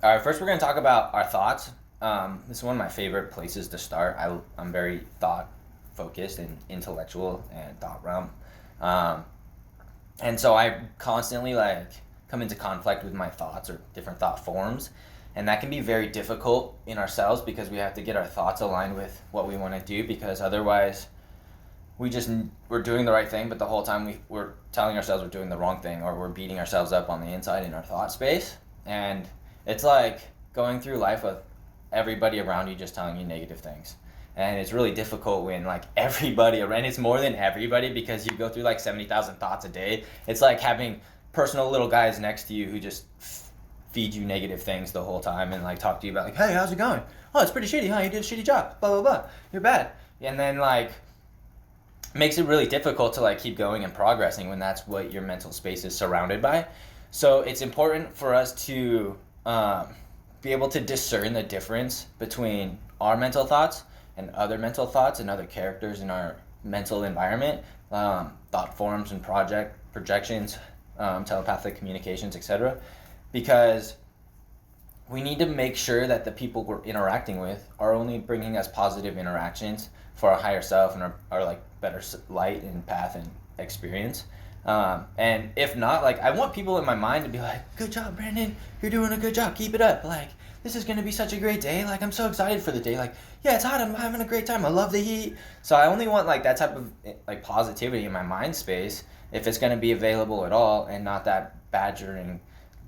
All right, first we're going to talk about our thoughts. This is one of my favorite places to start. I'm very thought focused and intellectual and thought realm. Um, and so I constantly come into conflict with my thoughts or different thought forms. And that can be very difficult in ourselves because we have to get our thoughts aligned with what we want to do, because otherwise we're doing the right thing, but the whole time we're telling ourselves we're doing the wrong thing, or we're beating ourselves up on the inside in our thought space. And it's like going through life with everybody around you just telling you negative things. And it's really difficult when everybody around, it's more than everybody, because you go through 70,000 thoughts a day. It's like having personal little guys next to you who just feed you negative things the whole time and talk to you about hey, how's it going? Oh, it's pretty shitty, huh? You did a shitty job. Blah, blah, blah. You're bad. And then makes it really difficult to keep going and progressing when that's what your mental space is surrounded by. So it's important for us to be able to discern the difference between our mental thoughts and other mental thoughts and other characters in our mental environment, thought forms and projections, telepathic communications, etc. Because we need to make sure that the people we're interacting with are only bringing us positive interactions for our higher self and our better light and path and experience. And if not, I want people in my mind to be good job, Brandon, you're doing a good job, keep it up. This is going to be such a great day. I'm so excited for the day. Yeah, it's hot, I'm having a great time, I love the heat. So I only want that type of positivity in my mind space if it's going to be available at all, and not that badgering,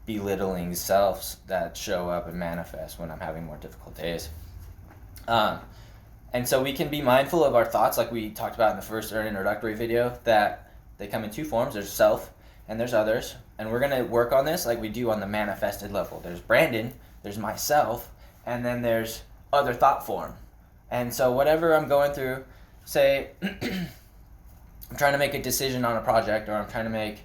belittling selves that show up and manifest when I'm having more difficult days. And so we can be mindful of our thoughts, like we talked about in the first introductory video, that they come in two forms. There's self and there's others. And we're going to work on this like we do on the manifested level. There's Brandon, there's myself, and then there's other thought form. And so whatever I'm going through, say I'm trying to make a decision on a project, or I'm trying to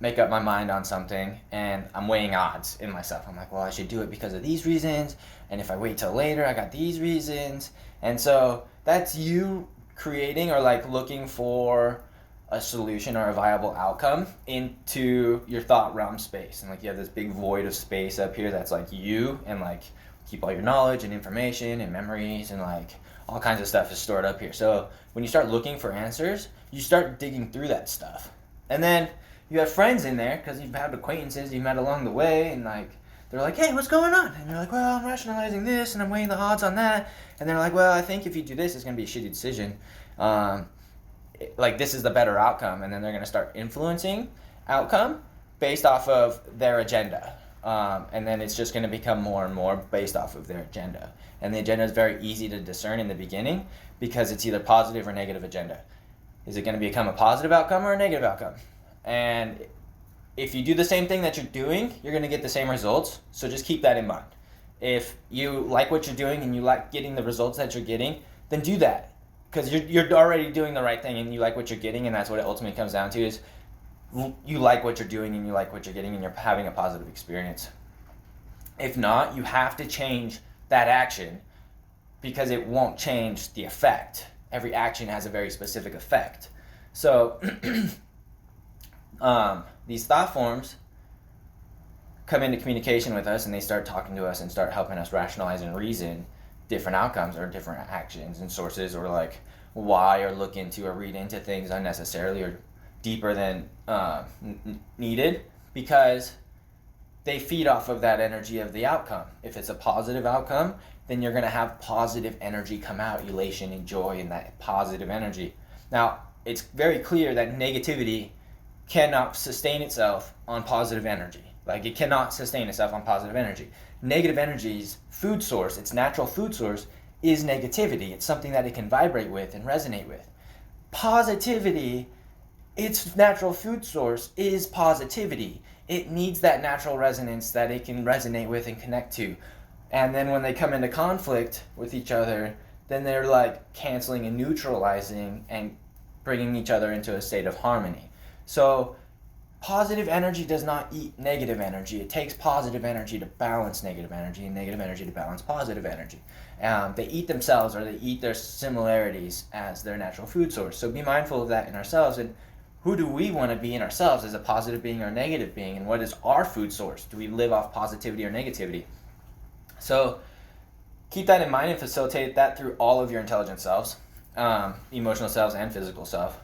make up my mind on something, and I'm weighing odds in myself. I'm well, I should do it because of these reasons, and if I wait till later, I got these reasons. And so that's you creating or looking for a solution or a viable outcome into your thought realm space. And you have this big void of space up here that's you, and keep all your knowledge and information and memories and all kinds of stuff is stored up here. So when you start looking for answers, you start digging through that stuff. And then you have friends in there because you've had acquaintances you've met along the way, and they're hey, what's going on? And you're well, I'm rationalizing this and I'm weighing the odds on that. And they're well, I think if you do this, it's going to be a shitty decision. This is the better outcome. And then they're going to start influencing outcome based off of their agenda. And then it's just going to become more and more based off of their agenda. And the agenda is very easy to discern in the beginning because it's either positive or negative agenda. Is it going to become a positive outcome or a negative outcome? And if you do the same thing that you're doing, you're going to get the same results. So just keep that in mind. If you like what you're doing and you like getting the results that you're getting, then do that. Because you're already doing the right thing and you like what you're getting, and that's what it ultimately comes down to, is you like what you're doing and you like what you're getting and you're having a positive experience. If not, you have to change that action because it won't change the effect. Every action has a very specific effect. So these thought forms come into communication with us, and they start talking to us and start helping us rationalize and reason different outcomes or different actions and sources, or why, or look into or read into things unnecessarily or deeper than needed, because they feed off of that energy of the outcome. If it's a positive outcome, then you're going to have positive energy come out, elation and joy, and that positive energy. Now, it's very clear that negativity cannot sustain itself on positive energy. It cannot sustain itself on positive energy. Negative energy's food source, its natural food source, is negativity. It's something that it can vibrate with and resonate with. Positivity, its natural food source, is positivity. It needs that natural resonance that it can resonate with and connect to. And then when they come into conflict with each other, then they're canceling and neutralizing and bringing each other into a state of harmony. So positive energy does not eat negative energy. It takes positive energy to balance negative energy, and negative energy to balance positive energy. They eat themselves, or they eat their similarities as their natural food source. So be mindful of that in ourselves. And who do we want to be in ourselves as a positive being or negative being, and what is our food source? Do we live off positivity or negativity? So keep that in mind and facilitate that through all of your intelligent selves, emotional selves and physical self.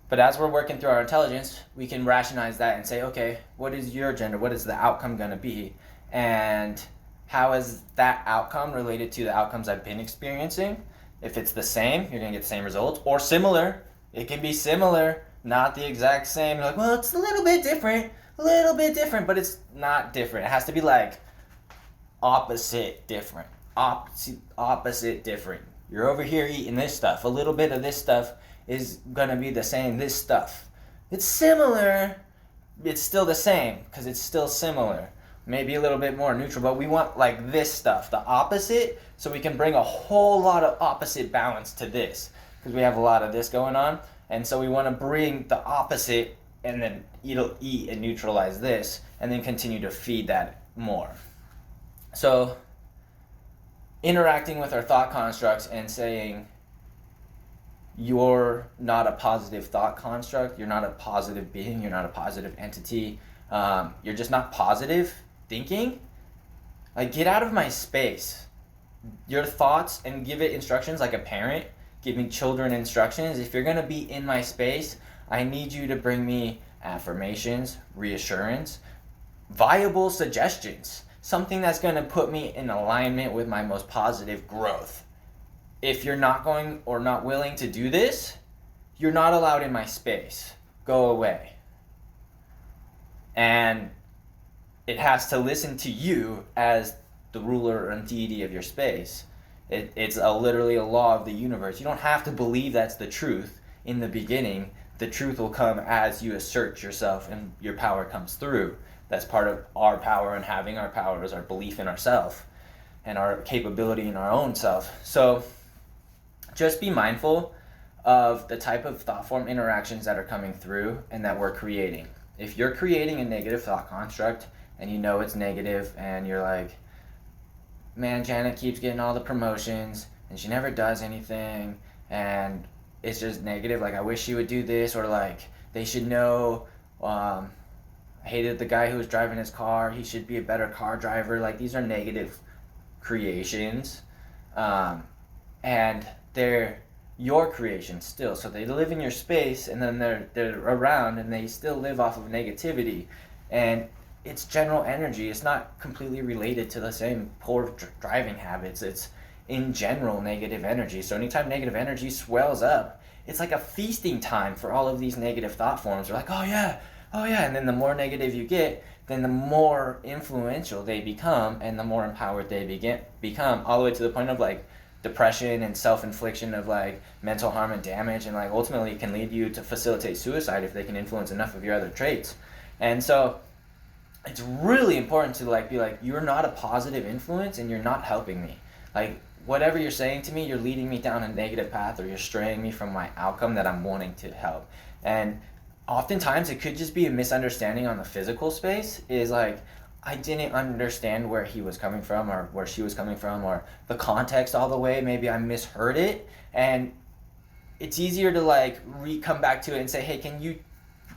But as we're working through our intelligence, we can rationalize that and say, okay, what is your agenda? What is the outcome going to be? And how is that outcome related to the outcomes I've been experiencing? If it's the same, you're going to get the same results. Or similar, it can be similar, not the exact same. You're like, well, it's a little bit different, but it's not different. It has to be like opposite different. Opposite different. You're over here eating this stuff. A little bit of this stuff is gonna be the same. This stuff, it's similar. It's still the same because it's still similar. Maybe a little bit more neutral, but we want like this stuff, the opposite, so we can bring a whole lot of opposite balance to this because we have a lot of this going on, and so we want to bring the opposite and then eat and neutralize this, and then continue to feed that more. So interacting with our thought constructs and saying, you're not a positive thought construct, you're not a positive being, you're not a positive entity, you're just not positive thinking. Like, get out of my space. Your thoughts, and give it instructions like a parent giving children instructions. If you're going to be in my space, I need you to bring me affirmations, reassurance, viable suggestions, something that's going to put me in alignment with my most positive growth. If you're not going or not willing to do this, you're not allowed in my space. Go away. And it has to listen to you as the ruler and deity of your space. It's literally a law of the universe. You don't have to believe that's the truth in the beginning. The truth will come as you assert yourself and your power comes through. That's part of our power, and having our power is our belief in ourself and our capability in our own self. So just be mindful of the type of thought form interactions that are coming through and that we're creating. If you're creating a negative thought construct and you know it's negative and you're like, man, Janet keeps getting all the promotions and she never does anything and it's just negative, like I wish she would do this, or like they should know, I hated the guy who was driving his car, he should be a better car driver. Like, these are negative creations, and they're your creation still, so they live in your space, and then they're around and they still live off of negativity, and it's general energy. It's not completely related to the same poor driving habits. It's in general negative energy. So anytime negative energy swells up, it's like a feasting time for all of these negative thought forms. They're like, oh yeah, and then the more negative you get, then the more influential they become and the more empowered they become, all the way to the point of like depression and self-infliction of like mental harm and damage, and like ultimately it can lead you to facilitate suicide if they can influence enough of your other traits. And so it's really important to like be like, you're not a positive influence and you're not helping me. Like, whatever you're saying to me, you're leading me down a negative path, or you're straying me from my outcome that I'm wanting to help. And oftentimes it could just be a misunderstanding on the physical space, is like, I didn't understand where he was coming from or where she was coming from, or the context all the way. Maybe I misheard it, and it's easier to like come back to it and say, hey, can you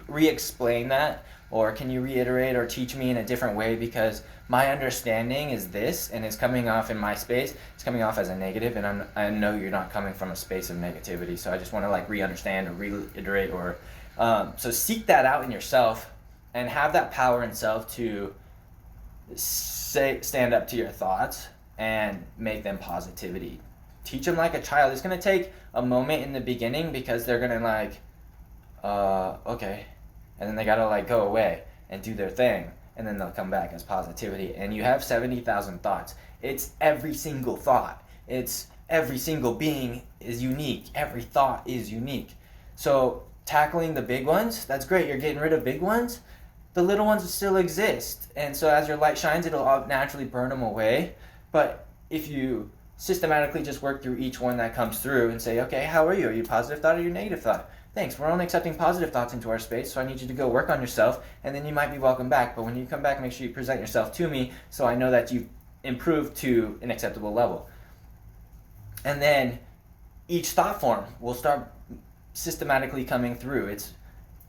re-explain that, or can you reiterate or teach me in a different way, because my understanding is this and it's coming off in my space, it's coming off as a negative, and I know you're not coming from a space of negativity, so I just want to like re-understand or reiterate, or so seek that out in yourself and have that power in self to stand up to your thoughts and make them positivity. Teach them like a child. It's going to take a moment in the beginning because they're going to like, okay, and then they got to like go away and do their thing, and then they'll come back as positivity. And you have 70,000 thoughts. It's every single thought. It's every single being is unique. Every thought is unique. So tackling the big ones, that's great. You're getting rid of big ones. The little ones still exist. And so as your light shines, it'll naturally burn them away. But if you systematically just work through each one that comes through and say, okay, how are you? Are you a positive thought or are you a negative thought? Thanks, we're only accepting positive thoughts into our space, so I need you to go work on yourself, and then you might be welcome back. But when you come back, make sure you present yourself to me so I know that you've improved to an acceptable level. And then each thought form will start systematically coming through.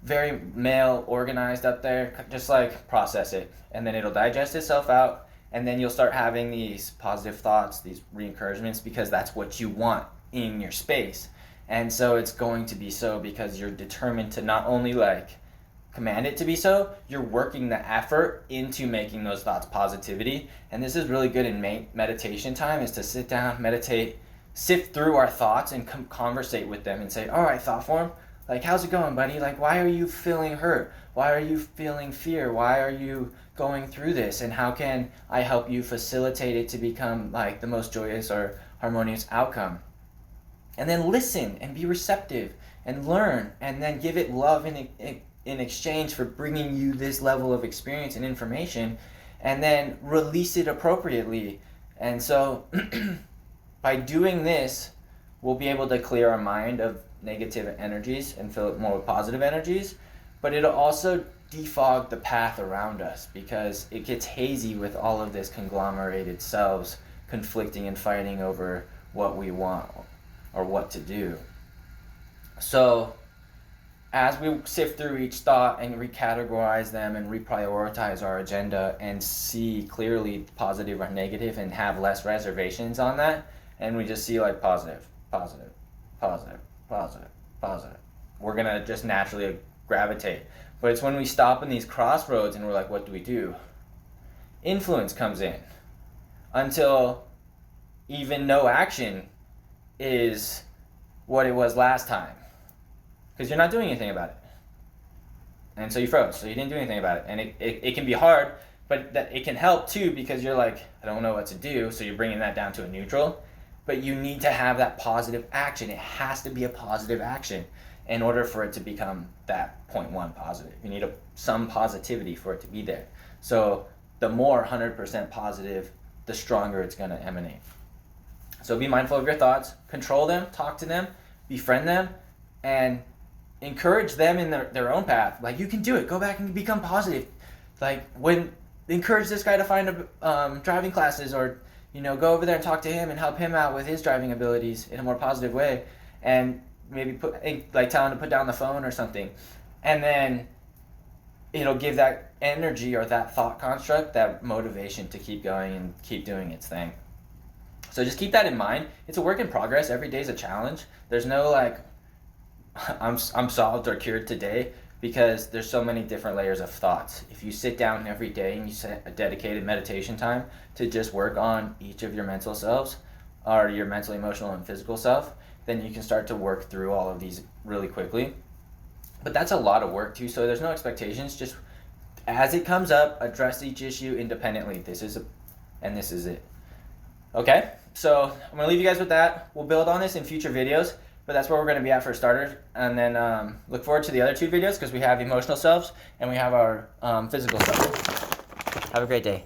very male, organized up there. Just like process it, and then it'll digest itself out, and then you'll start having these positive thoughts, these re-encouragements, because that's what you want in your space. And so it's going to be so because you're determined to not only like command it to be so, you're working the effort into making those thoughts positivity. And this is really good in meditation time, is to sit down, meditate, sift through our thoughts and conversate with them and say, all right, thought form, like, how's it going, buddy? Like, why are you feeling hurt? Why are you feeling fear? Why are you going through this? And how can I help you facilitate it to become like the most joyous or harmonious outcome? And then listen and be receptive and learn, and then give it love in exchange for bringing you this level of experience and information, and then release it appropriately. And so by doing this, we'll be able to clear our mind of negative energies and fill it more with positive energies, but it'll also defog the path around us, because it gets hazy with all of this conglomerated selves conflicting and fighting over what we want or what to do. So as we sift through each thought and recategorize them and reprioritize our agenda and see clearly positive or negative and have less reservations on that, and we just see like positive, positive, positive, positive, positive, we're gonna just naturally gravitate. But it's when we stop in these crossroads and we're like, what do we do? Influence comes in, until even no action is what it was last time, because you're not doing anything about it, and so you froze, so you didn't do anything about it. And it can be hard, but that it can help too, because you're like, I don't know what to do, so you're bringing that down to a neutral. But you need to have that positive action. It has to be a positive action in order for it to become that 0.1 positive. You need some positivity for it to be there. So the more 100% positive, the stronger it's going to emanate. So be mindful of your thoughts, control them, talk to them, befriend them, and encourage them in their own path. Like, you can do it. Go back and become positive. Like, encourage this guy to find driving classes, or go over there and talk to him and help him out with his driving abilities in a more positive way, and maybe tell him to put down the phone or something. And then it'll give that energy or that thought construct that motivation to keep going and keep doing its thing. So just keep that in mind. It's a work in progress. Every day is a challenge. There's no like, I'm solved or cured today, because there's so many different layers of thoughts. If you sit down every day and you set a dedicated meditation time to just work on each of your mental selves, or your mental, emotional, and physical self, then you can start to work through all of these really quickly. But that's a lot of work too, so there's no expectations. Just as it comes up, address each issue independently. This is it. Okay, so I'm gonna leave you guys with that. We'll build on this in future videos, but that's where we're going to be at for starters. And then look forward to the other two videos, because we have emotional selves and we have our physical self. Have a great day.